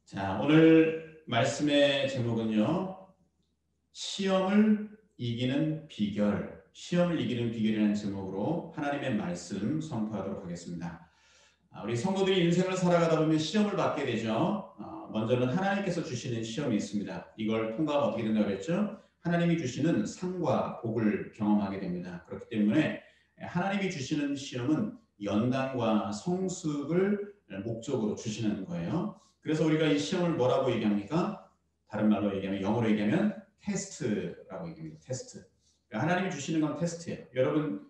자, 오늘 말씀의 제목은요. 시험을 이기는 비결, 시험을 이기는 비결이라는 제목으로 하나님의 말씀 선포하도록 하겠습니다. 우리 성도들이 인생을 살아가다 보면 시험을 받게 되죠. 먼저는 하나님께서 주시는 시험이 있습니다. 이걸 통과하면 어떻게 된다고 그랬죠? 하나님이 주시는 상과 복을 경험하게 됩니다. 그렇기 때문에 하나님이 주시는 시험은 연단과 성숙을 목적으로 주시는 거예요. 그래서 우리가 이 시험을 뭐라고 얘기합니까? 다른 말로 얘기하면, 영어로 얘기하면 테스트라고 얘기합니다. 테스트. 그러니까 하나님이 주시는 건 테스트예요. 여러분,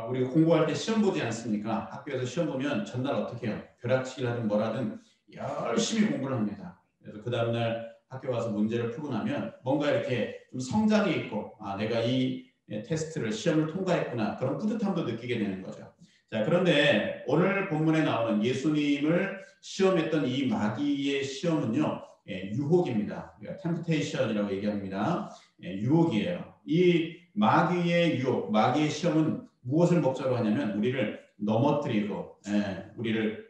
우리가 공부할 때 시험 보지 않습니까? 학교에서 시험 보면 전날 어떻게 해요? 벼락치기를 하든 뭐라든 열심히 공부를 합니다. 그래서 그 다음날 학교 가서 문제를 풀고 나면 뭔가 이렇게 좀 성장이 있고, 내가 이 테스트를, 시험을 통과했구나, 그런 뿌듯함도 느끼게 되는 거죠. 자, 그런데 오늘 본문에 나오는 예수님을 시험했던 이 마귀의 시험은요, 유혹입니다. 템프테이션이라고 얘기합니다. 유혹이에요. 이 마귀의 유혹, 마귀의 시험은 무엇을 목적으로 하냐면 우리를 넘어뜨리고, 우리를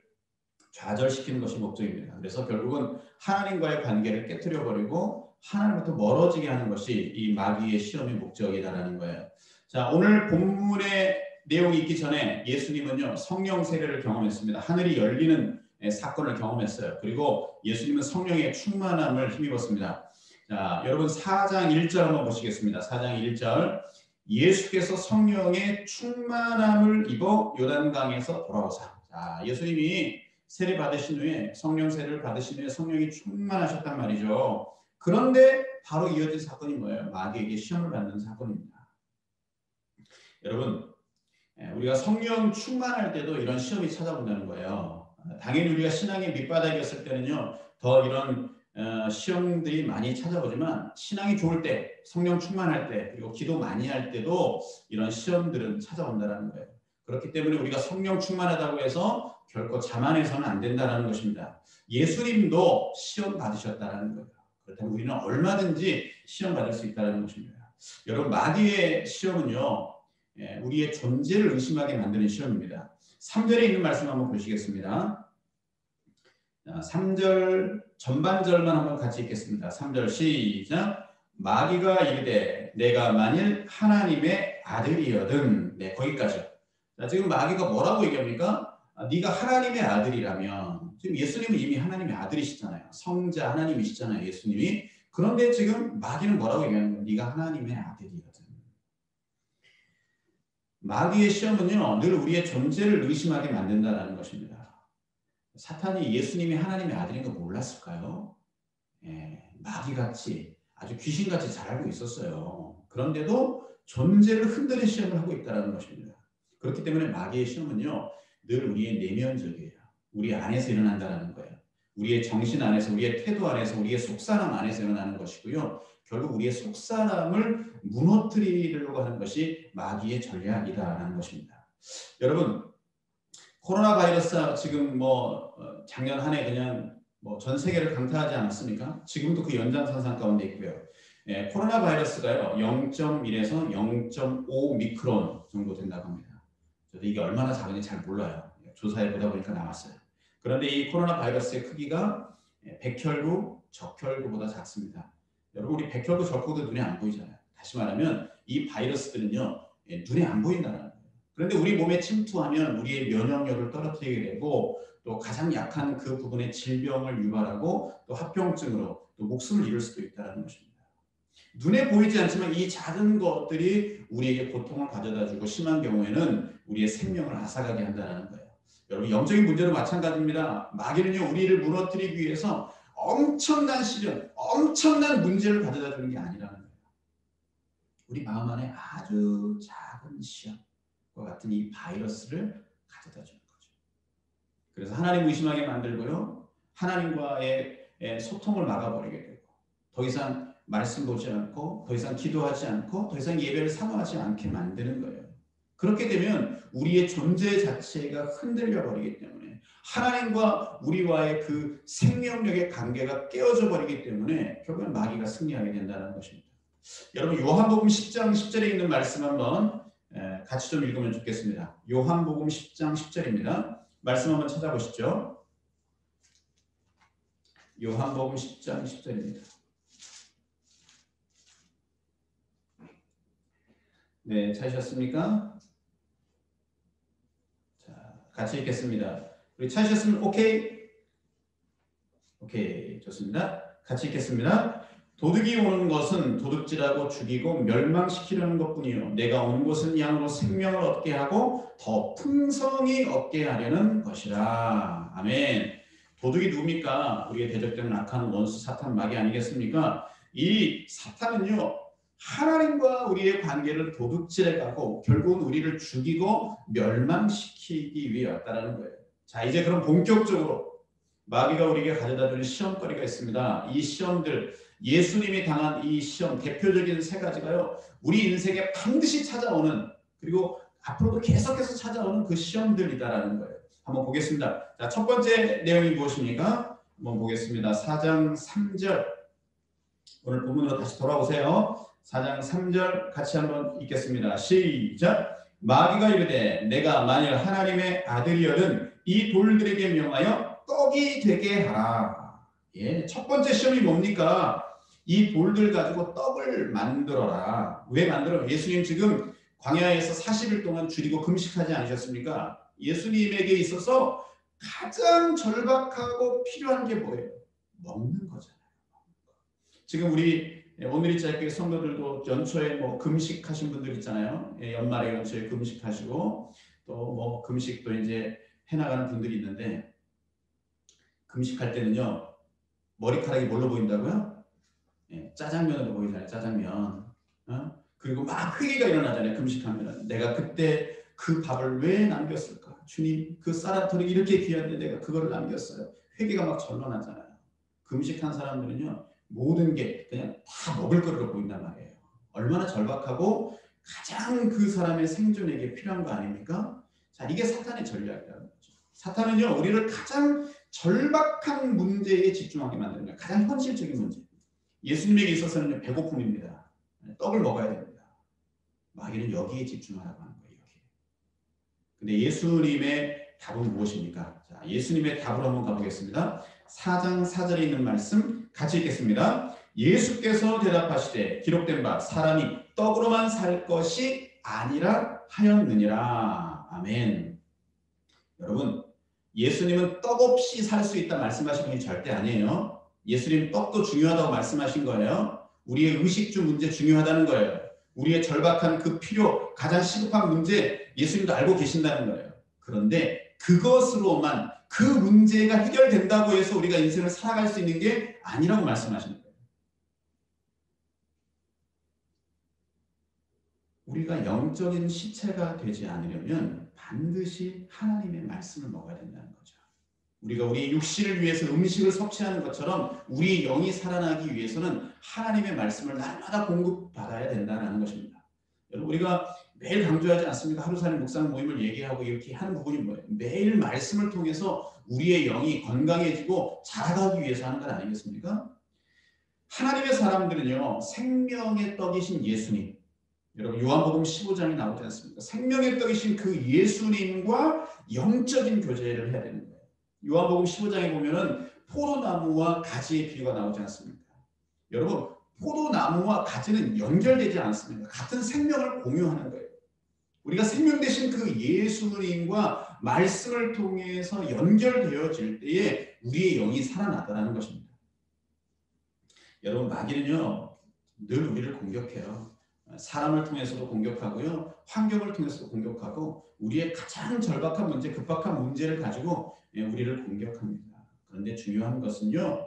좌절시키는 것이 목적입니다. 그래서 결국은 하나님과의 관계를 깨뜨려 버리고 하나님부터 멀어지게 하는 것이 이 마귀의 시험의 목적이다라는 거예요. 자, 오늘 본문의 내용이 있기 전에 예수님은요, 성령 세례를 경험했습니다. 하늘이 열리는 사건을 경험했어요. 그리고 예수님은 성령의 충만함을 힘입었습니다. 자, 여러분 4장 1절 한번 보시겠습니다. 4장 1절. 예수께서 성령의 충만함을 입어 요단강에서 돌아오사. 자, 예수님이 세례 받으신 후에, 성령 세례를 받으신 후에 성령이 충만하셨단 말이죠. 그런데 바로 이어진 사건이 뭐예요? 마귀에게 시험을 받는 사건입니다. 여러분, 우리가 성령 충만할 때도 이런 시험이 찾아온다는 거예요. 당연히 우리가 신앙의 밑바닥이었을 때는요, 더 이런 시험들이 많이 찾아오지만 신앙이 좋을 때, 성령 충만할 때, 그리고 기도 많이 할 때도 이런 시험들은 찾아온다는 거예요. 그렇기 때문에 우리가 성령 충만하다고 해서 결코 자만해서는 안 된다는 것입니다. 예수님도 시험 받으셨다는 거예요. 그렇다면 우리는 얼마든지 시험 받을 수 있다는 것입니다. 여러분, 마귀의 시험은요, 우리의 존재를 의심하게 만드는 시험입니다. 3절에 있는 말씀 한번 보시겠습니다. 3절 전반절만 한번 같이 읽겠습니다. 3절 시작. 마귀가 이르되 내가 만일 하나님의 아들이거든. 네, 거기까지. 자, 지금 마귀가 뭐라고 얘기합니까? 네가 하나님의 아들이라면, 지금 예수님은 이미 하나님의 아들이시잖아요. 성자 하나님이시잖아요, 예수님이. 그런데 지금 마귀는 뭐라고 얘기하는 거예요? 네가 하나님의 아들이거든. 마귀의 시험은요, 늘 우리의 존재를 의심하게 만든다는 것입니다. 사탄이 예수님이 하나님의 아들인 거 몰랐을까요? 마귀같이, 아주 귀신같이 잘 알고 있었어요. 그런데도 존재를 흔드는 시험을 하고 있다는 것입니다. 그렇기 때문에 마귀의 시험은요, 늘 우리의 내면적이에요. 우리 안에서 일어난다는 거예요. 우리의 정신 안에서, 우리의 태도 안에서, 우리의 속사람 안에서 일어나는 것이고요. 결국 우리의 속사람을 무너뜨리려고 하는 것이 마귀의 전략이다라는 것입니다. 여러분, 코로나 바이러스 지금 작년 한 해 그냥 전 세계를 강타하지 않았습니까? 지금도 그 연장선상 가운데 있고요. 코로나 바이러스가요, 0.1에서 0.5 미크론 정도 된다고 합니다. 저도 이게 얼마나 작은지 잘 몰라요. 조사해 보다 보니까 나왔어요. 그런데 이 코로나 바이러스의 크기가 백혈구, 적혈구보다 작습니다. 여러분, 우리 백혈구, 적혈구도 눈에 안 보이잖아요. 다시 말하면 이 바이러스들은요, 눈에 안 보인다는 거예요. 그런데 우리 몸에 침투하면 우리의 면역력을 떨어뜨리게 되고, 또 가장 약한 그 부분에 질병을 유발하고, 또 합병증으로 또 목숨을 잃을 수도 있다는 것입니다. 눈에 보이지 않지만 이 작은 것들이 우리에게 고통을 가져다주고, 심한 경우에는 우리의 생명을 앗아가게 한다는 거예요. 여러분, 영적인 문제도 마찬가지입니다. 마귀는요, 우리를 무너뜨리기 위해서 엄청난 시련, 엄청난 문제를 가져다 주는 게 아니라는 거예요. 우리 마음 안에 아주 작은 시험과 같은 이 바이러스를 가져다 주는 거죠. 그래서 하나님 의심하게 만들고요, 하나님과의 소통을 막아버리게 되고, 더 이상 말씀 보지 않고, 더 이상 기도하지 않고, 더 이상 예배를 사모하지 않게 만드는 거예요. 그렇게 되면 우리의 존재 자체가 흔들려 버리기 때문에, 하나님과 우리와의 그 생명력의 관계가 깨어져 버리기 때문에 결국은 마귀가 승리하게 된다는 것입니다. 여러분, 요한복음 10장 10절에 있는 말씀 한번 같이 좀 읽으면 좋겠습니다. 요한복음 10장 10절입니다. 말씀 한번 찾아보시죠. 요한복음 10장 10절입니다. 네, 찾으셨습니까? 자, 같이 읽겠습니다. 우리 찾으셨으면 오케이? 오케이, 좋습니다. 같이 읽겠습니다. 도둑이 오는 것은 도둑질하고 죽이고 멸망시키려는 것뿐이요 내가 온 것은 양으로 생명을 얻게 하고 더 풍성히 얻게 하려는 것이라. 아멘. 도둑이 누굽니까? 우리의 대적되는 악한 원수 사탄 마귀 아니겠습니까? 이 사탄은요 하나님과 우리의 관계를 도둑질해가고 결국은 우리를 죽이고 멸망시키기 위해 왔다는 거예요. 자, 이제 그럼 본격적으로 마귀가 우리에게 가져다주는 시험거리가 있습니다. 이 시험들, 예수님이 당한 이 시험, 대표적인 세 가지가요. 우리 인생에 반드시 찾아오는, 그리고 앞으로도 계속해서 찾아오는 그 시험들이다라는 거예요. 한번 보겠습니다. 자, 첫 번째 내용이 무엇입니까? 한번 보겠습니다. 4장 3절. 오늘 본문으로 다시 돌아오세요. 4장 3절 같이 한번 읽겠습니다. 시작. 마귀가 이르되 내가 만일 하나님의 아들이여든 이 돌들에게 명하여 떡이 되게 하라. 예, 첫 번째 시험이 뭡니까? 이 돌들 가지고 떡을 만들어라. 왜 만들어? 예수님 지금 광야에서 40일 동안 줄이고 금식하지 않으셨습니까? 예수님에게 있어서 가장 절박하고 필요한 게 뭐예요? 먹는 거잖아요. 지금 우리 오늘이 짧게 성도들도 연초에 뭐 금식하신 분들 있잖아요. 연말에 연초에 금식하시고 또 뭐 금식도 이제 해나가는 분들이 있는데 금식할 때는요 머리카락이 뭘로 보인다고요? 짜장면으로 보이잖아요. 짜장면. 그리고 막 회개가 일어나잖아요. 금식하면 내가 그때 그 밥을 왜 남겼을까? 주님 그 쌀아토리 이렇게 귀한데 내가 그거를 남겼어요. 회개가 막 절로나잖아요. 금식한 사람들은요 모든 게 그냥 다 먹을 거리로 보인단 말이에요. 얼마나 절박하고 가장 그 사람의 생존에게 필요한 거 아닙니까? 자, 이게 사탄의 전략이라는 거죠. 사탄은요 우리를 가장 절박한 문제에 집중하게 만드는 거예요. 가장 현실적인 문제. 예수님에게 있어서는 배고픔입니다. 떡을 먹어야 됩니다. 마귀는 여기에 집중하라고 하는 거예요. 여기. 근데 예수님의 답은 무엇입니까? 자, 예수님의 답으로 한번 가보겠습니다. 4장 4절에 있는 말씀 같이 읽겠습니다. 예수께서 대답하시되 기록된 바 사람이 떡으로만 살 것이 아니라 하였느니라. 아멘. 여러분 예수님은 떡 없이 살 수 있다 말씀하신 분이 절대 아니에요. 예수님 떡도 중요하다고 말씀하신 거예요. 우리의 의식주 문제 중요하다는 거예요. 우리의 절박한 그 필요, 가장 시급한 문제 예수님도 알고 계신다는 거예요. 그런데 그것으로만 그 문제가 해결된다고 해서 우리가 인생을 살아갈 수 있는 게 아니라고 말씀하시는 거예요. 우리가 영적인 시체가 되지 않으려면 반드시 하나님의 말씀을 먹어야 된다는 거죠. 우리가 우리 육신을 위해서 음식을 섭취하는 것처럼 우리 영이 살아나기 위해서는 하나님의 말씀을 날마다 공급받아야 된다는 것입니다. 여러분 우리가 매일 강조하지 않습니까? 하루살이 묵상 모임을 얘기하고 이렇게 하는 부분이 뭐예요? 매일 말씀을 통해서 우리의 영이 건강해지고 자라가기 위해서 하는 것 아니겠습니까? 하나님의 사람들은요 생명의 떡이신 예수님, 여러분 요한복음 15장이 나오지 않습니까? 생명의 떡이신 그 예수님과 영적인 교제를 해야 되는 거예요. 요한복음 15장에 보면은 포도나무와 가지의 비유가 나오지 않습니까? 여러분 포도나무와 가지는 연결되지 않습니다. 같은 생명을 공유하는 거예요. 우리가 생명 되신 그 예수님과 말씀을 통해서 연결되어질 때에 우리의 영이 살아나더라는 것입니다. 여러분 마귀는요 늘 우리를 공격해요. 사람을 통해서도 공격하고요. 환경을 통해서도 공격하고 우리의 가장 절박한 문제, 급박한 문제를 가지고 우리를 공격합니다. 그런데 중요한 것은요.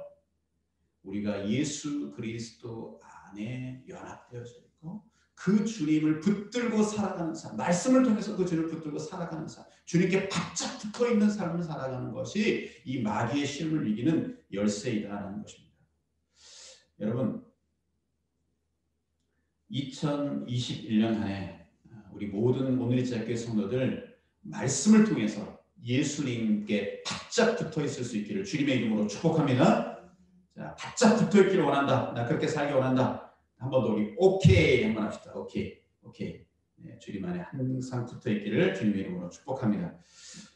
우리가 예수 그리스도 안에 연합되어져 있고 그 주님을 붙들고 살아가는 삶, 말씀을 통해서 그 주님을 붙들고 살아가는 삶, 주님께 바짝 붙어있는 삶을 살아가는 것이 이 마귀의 시험을 이기는 열쇠이다라는 것입니다. 여러분 2021년 한 해 우리 모든 오늘의 짧게 성도들 말씀을 통해서 예수님께 바짝 붙어 있을 수 있기를 주님의 이름으로 축복합니다. 자, 바짝 붙어 있기를 원한다. 나 그렇게 살기 원한다. 한번 더 우리 오케이 한번 합시다. 오케이. 네, 주님 안에 항상 붙어 있기를 주님의 이름으로 축복합니다.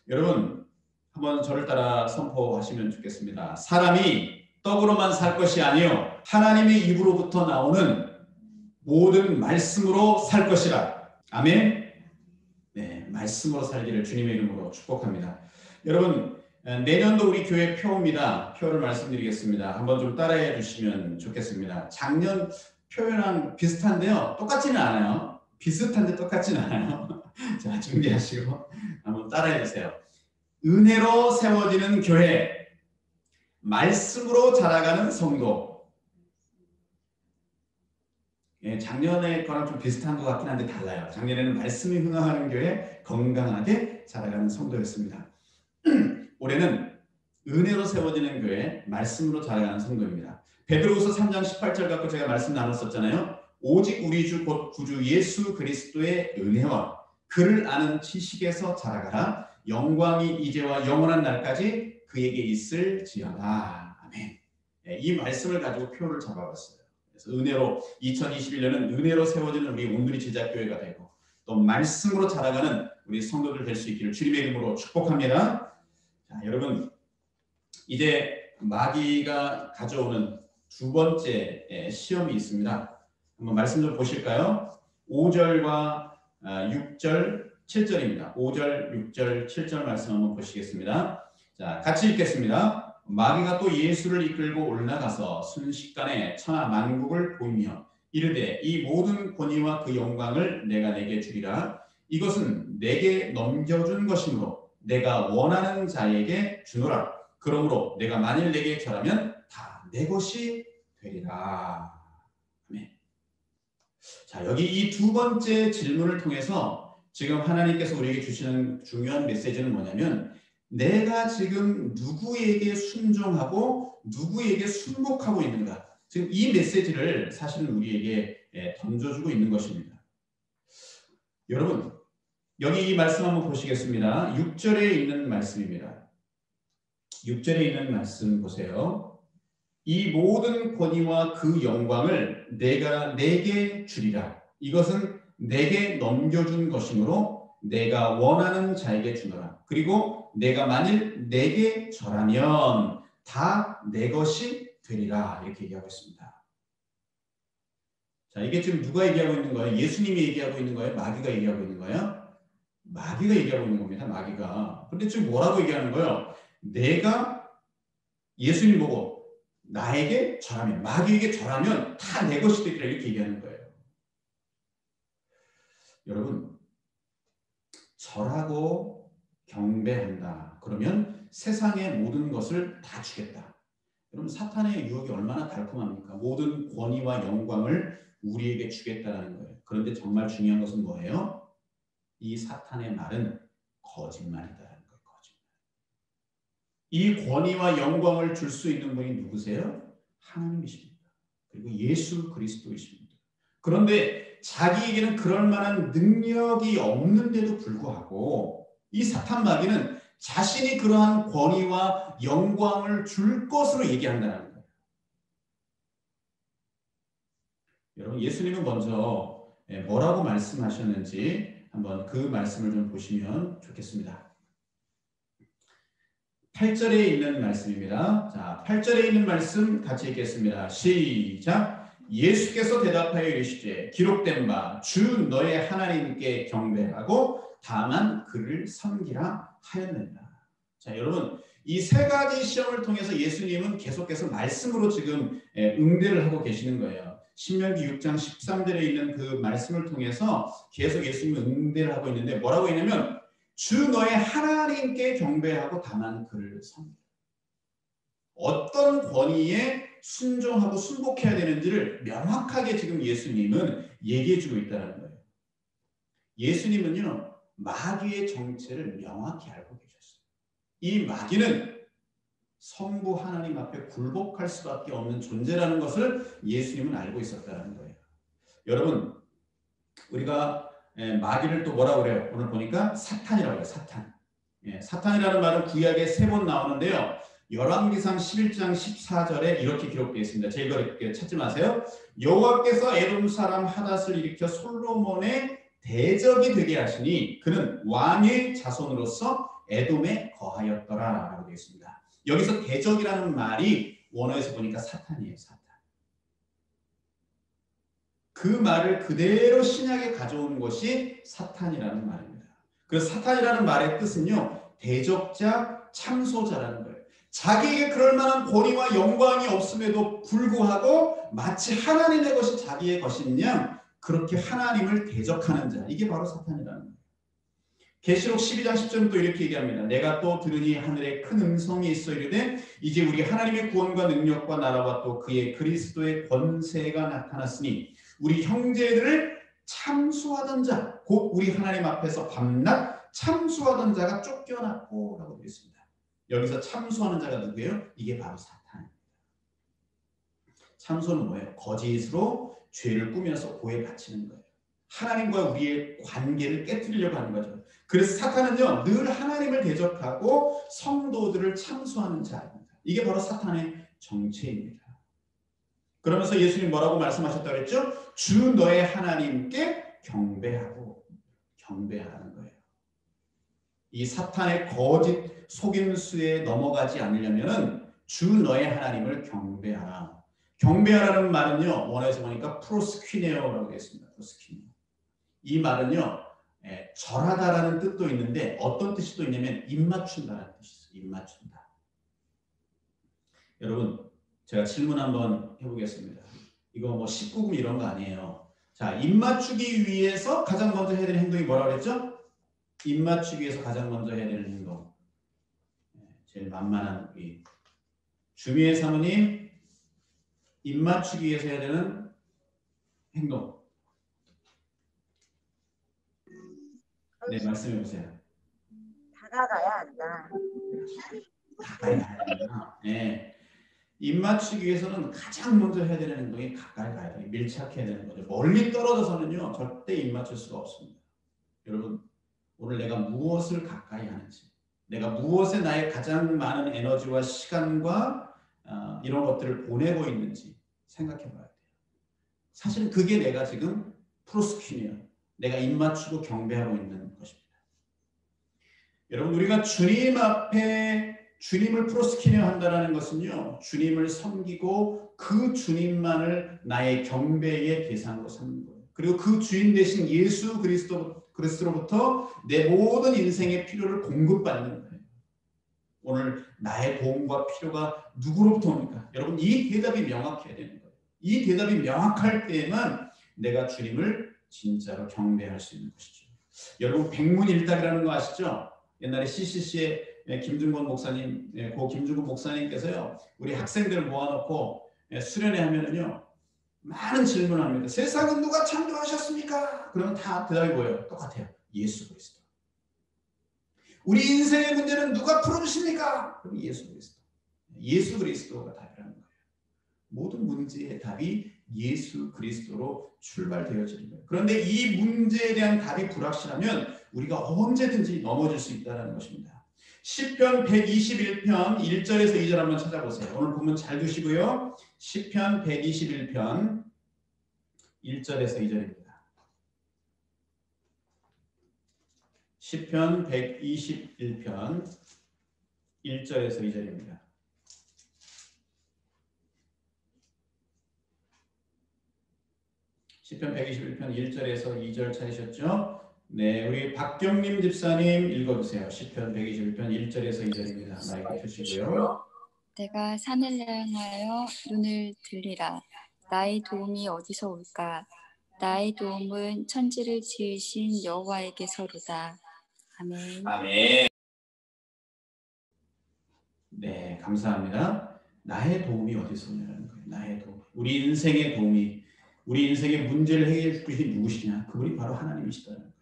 여러분 한번 저를 따라 선포하시면 좋겠습니다. 사람이 떡으로만 살 것이 아니요 하나님의 입으로부터 나오는 모든 말씀으로 살 것이라. 아멘. 네, 말씀으로 살기를 주님의 이름으로 축복합니다. 여러분, 내년도 우리 교회 표입니다. 표를 말씀드리겠습니다. 한번 좀 따라해 주시면 좋겠습니다. 작년 표랑 비슷한데요. 똑같지는 않아요. 비슷한데 똑같지는 않아요. 자, 준비하시고 한번 따라해 주세요. 은혜로 세워지는 교회, 말씀으로 자라가는 성도. 예, 작년에 거랑 좀 비슷한 것 같긴 한데 달라요. 작년에는 말씀이 흥황하는 교회, 건강하게 자라가는 성도였습니다. 올해는 은혜로 세워지는 교회, 말씀으로 자라가는 성도입니다. 베드로후서 3장 18절 갖고 제가 말씀 나눴었잖아요. 오직 우리 주 곧 구주 예수 그리스도의 은혜와 그를 아는 지식에서 자라가라. 영광이 이제와 영원한 날까지 그에게 있을지어다. 아멘. 네, 이 말씀을 가지고 표를 잡아봤어요. 그래서 은혜로 2021년은 은혜로 세워지는 우리 온누리 제자교회가 되고 또 말씀으로 자라가는 우리 성도들 될 수 있기를 주님의 이름으로 축복합니다. 자, 여러분, 이제 마귀가 가져오는 두 번째 시험이 있습니다. 한번 말씀 좀 보실까요? 5절과 6절, 7절입니다. 5절, 6절, 7절 말씀 한번 보시겠습니다. 자, 같이 읽겠습니다. 마귀가 또 예수를 이끌고 올라가서 순식간에 천하 만국을 보이며 이르되 이 모든 권위와 그 영광을 내가 내게 주리라. 이것은 내게 넘겨준 것이므로 내가 원하는 자에게 주노라. 그러므로 내가 만일 내게 절하면 다 내 것이 되리라. 아멘. 자, 여기 이 두 번째 질문을 통해서 지금 하나님께서 우리에게 주시는 중요한 메시지는 뭐냐면 내가 지금 누구에게 순종하고 누구에게 순복하고 있는가. 지금 이 메시지를 사실은 우리에게 던져주고 있는 것입니다. 여러분, 여기 이 말씀 한번 보시겠습니다. 6절에 있는 말씀입니다. 6절에 있는 말씀 보세요. 이 모든 권위와 그 영광을 내가 내게 주리라. 이것은 내게 넘겨준 것이므로 내가 원하는 자에게 주노라. 그리고 내가 만일 내게 절하면 다 내 것이 되리라. 이렇게 얘기하고 있습니다. 자, 이게 지금 누가 얘기하고 있는 거예요? 예수님이 얘기하고 있는 거예요? 마귀가 얘기하고 있는 거예요? 마귀가 얘기하고 있는 겁니다. 마귀가. 근데 지금 뭐라고 얘기하는 거예요? 내가 예수님 보고 나에게 절하면, 마귀에게 절하면 다 내 것이 되리라 이렇게 얘기하는 거예요. 여러분, 절하고 경배한다. 그러면 세상의 모든 것을 다 주겠다. 여러분, 사탄의 유혹이 얼마나 달콤합니까? 모든 권위와 영광을 우리에게 주겠다는 거예요. 그런데 정말 중요한 것은 뭐예요? 이 사탄의 말은 거짓말이다라는 거예요. 거짓말. 이 권위와 영광을 줄 수 있는 분이 누구세요? 하나님이십니다. 그리고 예수 그리스도이십니다. 그런데 자기에게는 그럴 만한 능력이 없는데도 불구하고 이 사탄 마귀는 자신이 그러한 권위와 영광을 줄 것으로 얘기한다는 거예요. 여러분, 예수님은 먼저 뭐라고 말씀하셨는지 한번 그 말씀을 좀 보시면 좋겠습니다. 8절에 있는 말씀입니다. 자, 8절에 있는 말씀 같이 읽겠습니다. 시작. 예수께서 대답하여 이르시되 기록된 바 주 너의 하나님께 경배하고 다만 그를 섬기라 하였느니라. 자, 여러분, 이 세 가지 시험을 통해서 예수님은 계속해서 말씀으로 지금 응대를 하고 계시는 거예요. 신명기 6장 13절에 있는 그 말씀을 통해서 계속 예수님은 응대를 하고 있는데 뭐라고 했냐면 주 너의 하나님께 경배하고 다만 그를 섬기라. 어떤 권위에 순종하고 순복해야 되는지를 명확하게 지금 예수님은 얘기해 주고 있다는 거예요. 예수님은요, 마귀의 정체를 명확히 알고 계셨어요. 이 마귀는 성부 하나님 앞에 굴복할 수밖에 없는 존재라는 것을 예수님은 알고 있었다는 거예요. 여러분, 우리가 마귀를 또 뭐라고 그래요? 오늘 보니까 사탄이라고 해요. 사탄. 사탄이라는 말은 구약에 3번 나오는데요. 열왕기상 11장 14절에 이렇게 기록되어 있습니다. 제 이거 찾지 마세요. 여호와께서 에돔 사람 하닷을 일으켜 솔로몬의 대적이 되게 하시니 그는 왕의 자손으로서 에돔에 거하였더라 라고 되어 있습니다. 여기서 대적이라는 말이 원어에서 보니까 사탄이에요. 사탄. 그 말을 그대로 신약에 가져온 것이 사탄이라는 말입니다. 그래서 사탄이라는 말의 뜻은요, 대적자, 참소자라는 거예요. 자기에게 그럴 만한 권위와 영광이 없음에도 불구하고 마치 하나님의 것이 자기의 것인 양 그렇게 하나님을 대적하는 자, 이게 바로 사탄이라는 거예요. 계시록 12장 10절은 또 이렇게 얘기합니다. 내가 또 들으니 하늘에 큰 음성이 있어 이르되 이제 우리 하나님의 구원과 능력과 나라와 또 그의 그리스도의 권세가 나타났으니 우리 형제들을 참수하던 자, 곧 우리 하나님 앞에서 밤낮 참수하던 자가 쫓겨났고 라고 되어 있습니다. 여기서 참수하는 자가 누구예요? 이게 바로 사탄입니다. 참수는 뭐예요? 거짓으로 죄를 꾸며서 고에 바치는 거예요. 하나님과 우리의 관계를 깨뜨리려고 하는 거죠. 그래서 사탄은요, 늘 하나님을 대적하고 성도들을 참수하는 자입니다. 이게 바로 사탄의 정체입니다. 그러면서 예수님 뭐라고 말씀하셨다고 그랬죠? 주 너의 하나님께 경배하고 경배하라는 거예요. 이 사탄의 거짓 속임수에 넘어가지 않으려면 주 너의 하나님을 경배하라. 경배하라는 말은요, 원어에서 보니까 프로스퀴네오라고 되어 있습니다. 프로스퀴네오. 이 말은요, 절하다라는 뜻도 있는데 어떤 뜻이 또 있냐면 입맞춘다라는 뜻이 있어요. 입맞춘다. 여러분, 제가 질문 한번 해보겠습니다. 이거 뭐 19금 이런 거 아니에요. 자, 입맞추기 위해서 가장 먼저 해야 되는 행동이 뭐라고 그랬죠? 입맞추기 위해서 가장 먼저 해야 되는 행동. 제일 만만한 우리 주미애 사모님, 입맞추기 위해서 해야 되는 행동. 네, 말씀해 보세요. 다가가야 한다. 가까이 가야 된다. 네. 입맞추기 위해서는 가장 먼저 해야 되는 행동이 가까이 가야 돼요. 밀착해야 되는 거죠. 멀리 떨어져서는요, 절대 입맞출 수가 없습니다. 여러분, 오늘 내가 무엇을 가까이 하는지, 내가 무엇에 나의 가장 많은 에너지와 시간과 이런 것들을 보내고 있는지 생각해 봐야 돼요. 사실은 그게 내가 지금 프로스퀴네요. 내가 입맞추고 경배하고 있는 것입니다. 여러분, 우리가 주님 앞에 주님을 프로스퀴네어 한다는 것은요, 주님을 섬기고 그 주님만을 나의 경배의 대상으로 삼는 거예요. 그리고 그 주인 되신 예수 그리스도로부터 내 모든 인생의 필요를 공급받는 거예요. 오늘 나의 도움과 필요가 누구로부터 옵니까? 여러분, 이 대답이 명확해야 되는 거예요. 이 대답이 명확할 때에만 내가 주님을 진짜로 경배할 수 있는 것이죠. 여러분, 백문일답이라는 거 아시죠? 옛날에 CCC의 김중건 목사님, 고 김중건 목사님께서요, 우리 학생들을 모아놓고 수련회 하면은요, 많은 질문을 합니다. 세상은 누가 창조하셨습니까? 그러면 다 대답이 뭐예요? 똑같아요. 예수 그리스도. 우리 인생의 문제는 누가 풀어주십니까? 그럼 예수 그리스도. 예수 그리스도가 답이라는 거예요. 모든 문제의 답이 예수 그리스도로 출발되어지는 거예요. 그런데 이 문제에 대한 답이 불확실하면 우리가 언제든지 넘어질 수 있다는 것입니다. 시편 121편 1절에서 2절 한번 찾아보세요. 오늘 본문 잘 두시고요. 시편 121편 1절에서 2절입니다. 시편 121편 1절에서 2절입니다. 시편 121편 1절에서 2절 찾으셨죠? 네, 우리 박경림 집사님 읽어주세요. 시편 121편 1절에서 2절입니다. 마이크 켜시고요. 내가 산을 향하여 눈을 들리라. 나의 도움이 어디서 올까? 나의 도움은 천지를 지으신 여호와에게서로다. 아멘. 아멘. 네, 감사합니다. 나의 도움이 어디서 오냐는 거예요. 나의 도움. 우리 인생의 도움이, 우리 인생의 문제를 해결해 줄 것이 누구시냐? 그분이 바로 하나님이시다는 거예요.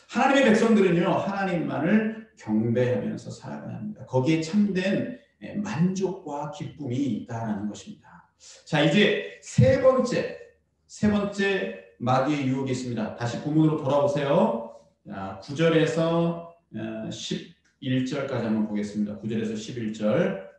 하나님의 백성들은요, 하나님만을 경배하면서 살아가야 합니다. 거기에 참된 만족과 기쁨이 있다는 것입니다. 자, 이제 세 번째 마귀의 유혹이 있습니다. 다시 본문으로 돌아오세요. 9절에서 11절까지 한번 보겠습니다. 9절에서 11절.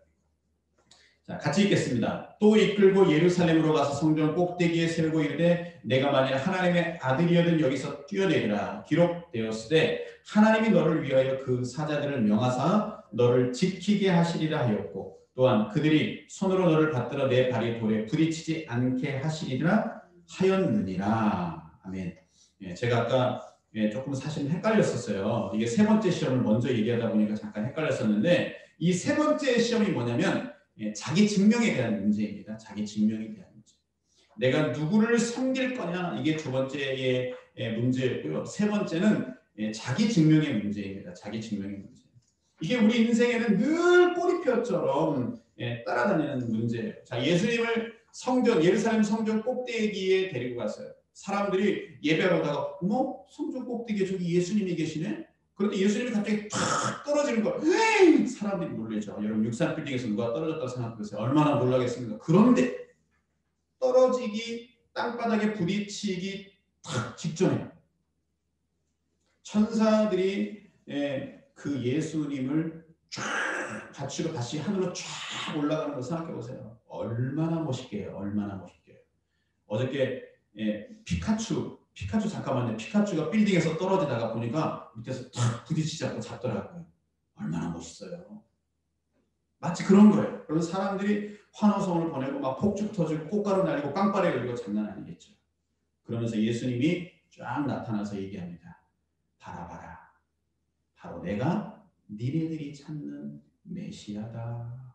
자, 같이 읽겠습니다. 또 이끌고 예루살렘으로 가서 성전 꼭대기에 세우고 이르되 내가 만일 하나님의 아들이여든 여기서 뛰어내리라. 기록되었으되 하나님이 너를 위하여 그 사자들을 명하사 너를 지키게 하시리라 하였고 또한 그들이 손으로 너를 받들어 내 발이 돌에 부딪히지 않게 하시리라 하였느니라. 아멘. 예, 제가 아까 조금 사실 헷갈렸었어요. 이게 세 번째 시험을 먼저 얘기하다 보니까 잠깐 헷갈렸었는데 이 세 번째 시험이 뭐냐면 자기 증명에 대한 문제입니다. 자기 증명에 대한 문제. 내가 누구를 섬길 거냐 이게 두 번째의 문제였고요. 세 번째는 자기 증명의 문제입니다. 자기 증명의 문제. 이게 우리 인생에는 늘 꼬리표처럼 따라다니는 문제예요. 자, 예수님을 예루살렘 성전 꼭대기에 데리고 갔어요. 사람들이 예배하러 오다가 어머 성전 꼭대기에 저기 예수님이 계시네. 그런데 예수님이 갑자기 탁 떨어지는 거예요. 에이! 사람들이 놀라죠. 여러분 63 빌딩에서 누가 떨어졌다고 생각해보세요. 얼마나 놀라겠습니까? 그런데 떨어지기 땅바닥에 부딪히기 탁 직전에 천사들이 그 예수님을 쫙 받치고 다시 하늘로 쫙 올라가는 거 생각해보세요. 얼마나 멋있게요. 얼마나 멋있게요. 어저께 피카츄 잠깐만요. 피카츄가 빌딩에서 떨어지다가 보니까 밑에서 탁 부딪히지 않고 잡더라고요. 얼마나 멋있어요. 마치 그런 거예요. 그래서 사람들이 환호성을 보내고 막 폭죽 터지고 꽃가루 날리고 깡빠레 걸리고 장난 아니겠죠. 그러면서 예수님이 쫙 나타나서 얘기합니다. 봐라. 바로 내가 니네들이 찾는 메시아다.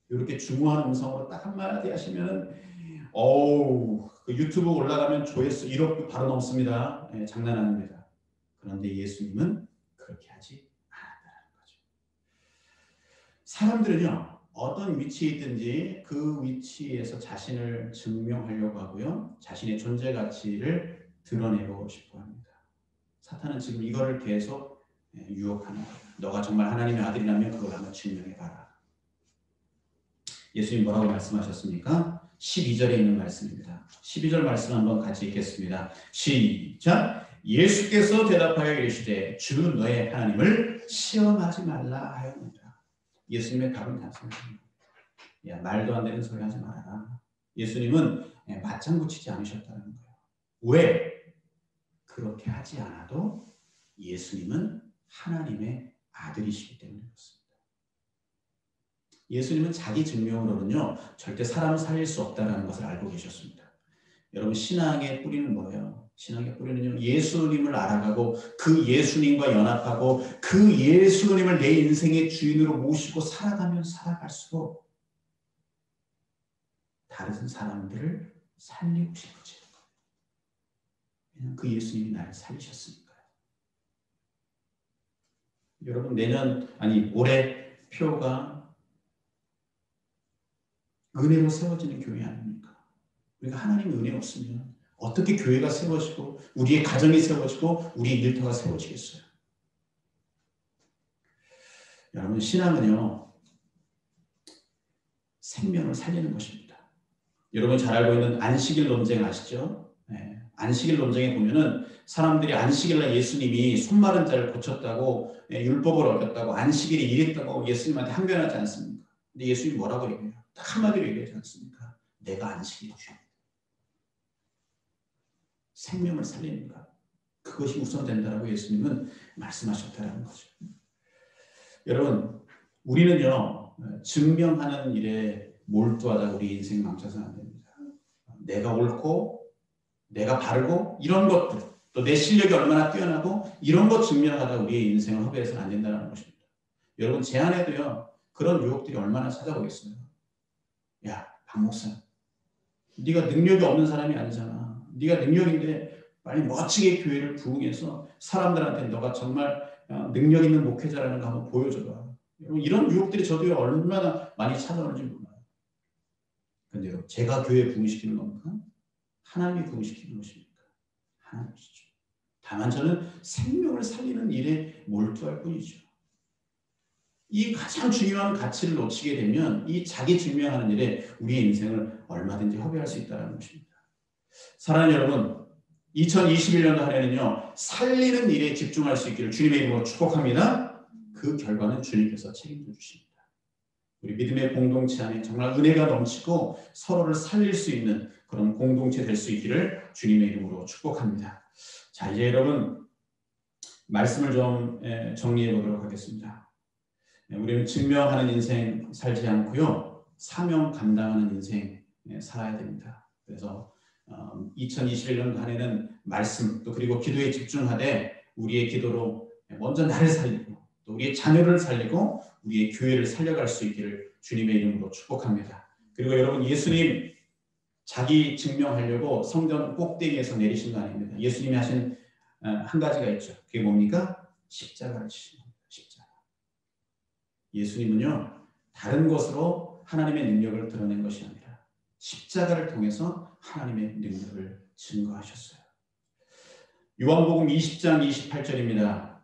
이렇게 중후한 음성으로 딱 한마디 하시면 그 유튜브 올라가면 조회수 1억 바로 넘습니다. 장난 아닙니다. 그런데 예수님은 그렇게 하지 않았다는 거죠. 사람들은요. 어떤 위치에 있든지 그 위치에서 자신을 증명하려고 하고요. 자신의 존재 가치를 드러내고 싶어 합니다. 사탄은 지금 이거를 계속 유혹하는 거예요. 너가 정말 하나님의 아들이라면 그걸 한번 증명해봐라. 예수님 뭐라고 말씀하셨습니까? 12절에 있는 말씀입니다. 12절 말씀 한번 같이 읽겠습니다. 시작! 예수께서 대답하여 이르시되 주 너의 하나님을 시험하지 말라 하였느니라. 예수님의 답은 단순합니다. 야, 말도 안 되는 소리 하지 말아라. 예수님은 맞장구 치지 않으셨다는 거예요. 왜? 그렇게 하지 않아도 예수님은 하나님의 아들이시기 때문에 그렇습니다. 예수님은 자기 증명으로는요 절대 사람을 살릴 수 없다는 것을 알고 계셨습니다. 여러분 신앙의 뿌리는 뭐예요? 신앙의 뿌리는요 예수님을 알아가고 그 예수님과 연합하고 그 예수님을 내 인생의 주인으로 모시고 살아가면 살아갈수록 다른 사람들을 살리고 싶어지는 거예요. 왜냐하면 그 예수님이 나를 살리셨으니까요. 여러분 올해 표가 은혜로 세워지는 교회 아닙니까? 우리가 하나님의 은혜 없으면 어떻게 교회가 세워지고 우리의 가정이 세워지고 우리의 일터가 세워지겠어요? 여러분 신앙은요 생명을 살리는 것입니다. 여러분 잘 알고 있는 안식일 논쟁 아시죠? 안식일 논쟁에 보면은 사람들이 안식일날 예수님이 손마른 자를 고쳤다고 율법을 어겼다고 안식일이 이랬다고 예수님한테 항변하지 않습니까? 근데 예수님이 뭐라고 얘기해요? 딱 한마디로 얘기하지 않습니까? 내가 안식일의 주입니다. 생명을 살리는 것 그것이 우선된다라고 예수님은 말씀하셨다는 거죠. 여러분 우리는요 증명하는 일에 몰두하다 우리 인생 망쳐서는 안 됩니다. 내가 옳고 내가 바르고 이런 것들 또 내 실력이 얼마나 뛰어나고 이런 것 증명하다 우리의 인생을 허비해서는 안 된다는 것입니다. 여러분 제 안에도요 그런 유혹들이 얼마나 찾아오겠어요. 야 박 목사 네가 능력이 없는 사람이 아니잖아. 네가 능력인데 빨리 멋지게 교회를 부흥해서 사람들한테 너가 정말 능력 있는 목회자라는 거 한번 보여줘봐. 여러분 이런 유혹들이 저도 얼마나 많이 찾아오는지 몰라요. 그런데 여러분 제가 교회 부흥시키는 겁니까? 하나님이 부흥시키는 것입니까? 하나님이시죠. 다만 저는 생명을 살리는 일에 몰두할 뿐이죠. 이 가장 중요한 가치를 놓치게 되면 이 자기 증명하는 일에 우리의 인생을 얼마든지 허비할 수 있다는 것입니다. 사랑하는 여러분 2021년도 한 해는요 살리는 일에 집중할 수 있기를 주님의 이름으로 축복합니다. 그 결과는 주님께서 책임져 주십니다. 우리 믿음의 공동체 안에 정말 은혜가 넘치고 서로를 살릴 수 있는 그런 공동체 될 수 있기를 주님의 이름으로 축복합니다. 자 이제 여러분 말씀을 좀 정리해 보도록 하겠습니다. 우리는 증명하는 인생 살지 않고요, 사명 감당하는 인생 살아야 됩니다. 그래서 2021년 한 해는 말씀 또 그리고 기도에 집중하되 우리의 기도로 먼저 나를 살리고 또 우리의 자녀를 살리고 우리의 교회를 살려갈 수 있기를 주님의 이름으로 축복합니다. 그리고 여러분, 예수님 자기 증명하려고 성전 꼭대기에서 내리신 거 아닙니다. 예수님이 하신 한 가지가 있죠. 그게 뭡니까? 십자가를 지신 겁니다. 십자가. 예수님은요, 다른 것으로 하나님의 능력을 드러낸 것이 아니라 십자가를 통해서 하나님의 능력을 증거하셨어요. 요한복음 20장 28절입니다.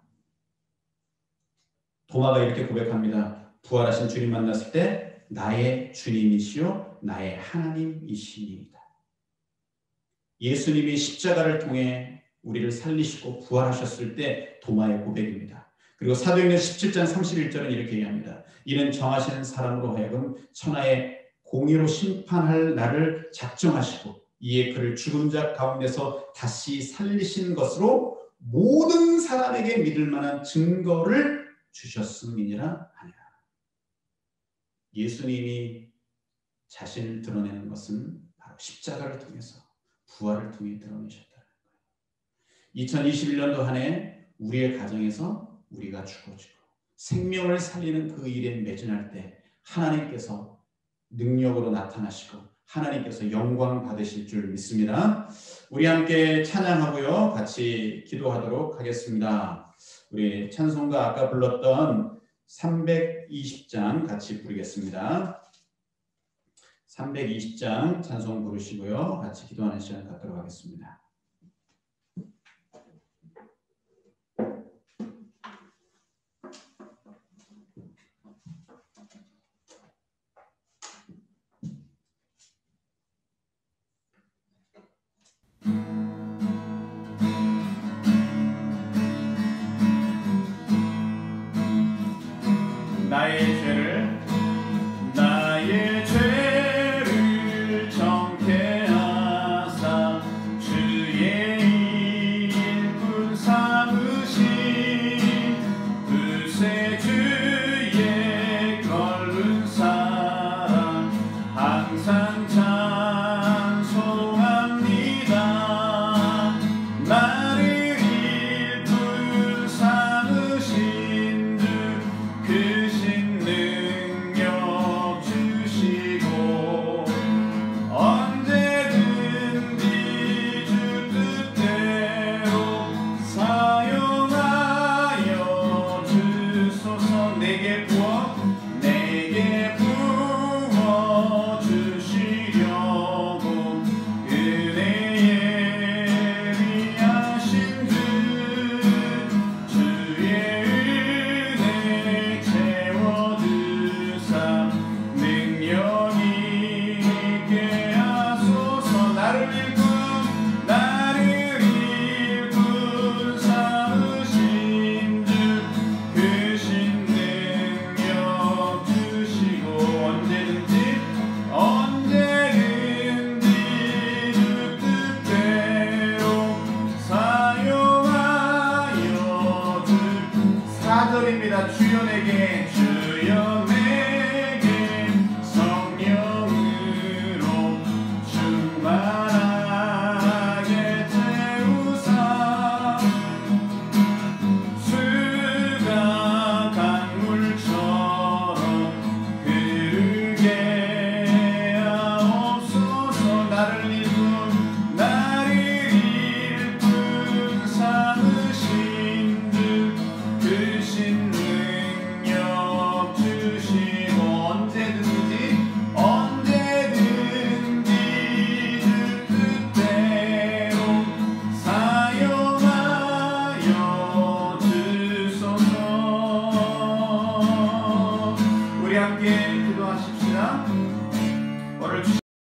도마가 이렇게 고백합니다. 부활하신 주님 만났을 때 나의 주님이시요 나의 하나님이시니이다. 예수님이 십자가를 통해 우리를 살리시고 부활하셨을 때 도마의 고백입니다. 그리고 사도행전 17장 31절은 이렇게 얘기합니다. 이는 정하시는 사람으로 하여금 천하의 공의로 심판할 날을 작정하시고 이에 그를 죽은 자 가운데서 다시 살리신 것으로 모든 사람에게 믿을 만한 증거를 주셨음이니라 하니라. 예수님이 자신을 드러내는 것은 바로 십자가를 통해서 부활을 통해 드러내셨다는 거예요. 2021년도 한 해 우리의 가정에서 우리가 죽어지고 생명을 살리는 그 일에 매진할 때 하나님께서 능력으로 나타나시고 하나님께서 영광 받으실 줄 믿습니다. 우리 함께 찬양하고요, 같이 기도하도록 하겠습니다. 우리 찬송가 아까 불렀던 320장 같이 부르겠습니다. 320장 찬송 부르시고요, 같이 기도하는 시간 갖도록 하겠습니다. 나의 죄를 정케 하사 주의 일꾼 삼으신 그새 주의 걸은 사랑 항상 찬송합니다. 나를 일꾼 삼으신 주 크신 능력 주시고 언제든지 주 뜻대로 사용하여 주소서. 내게 부어 주시려고 은혜에 예리하신 주 주의 은혜 채워주사 능력 있게 하소서. 나를 일꾼 삼으신 주 크신 능력 주시고 언제든지 주 뜻대로 사용하여 주. 4절입니다. 주여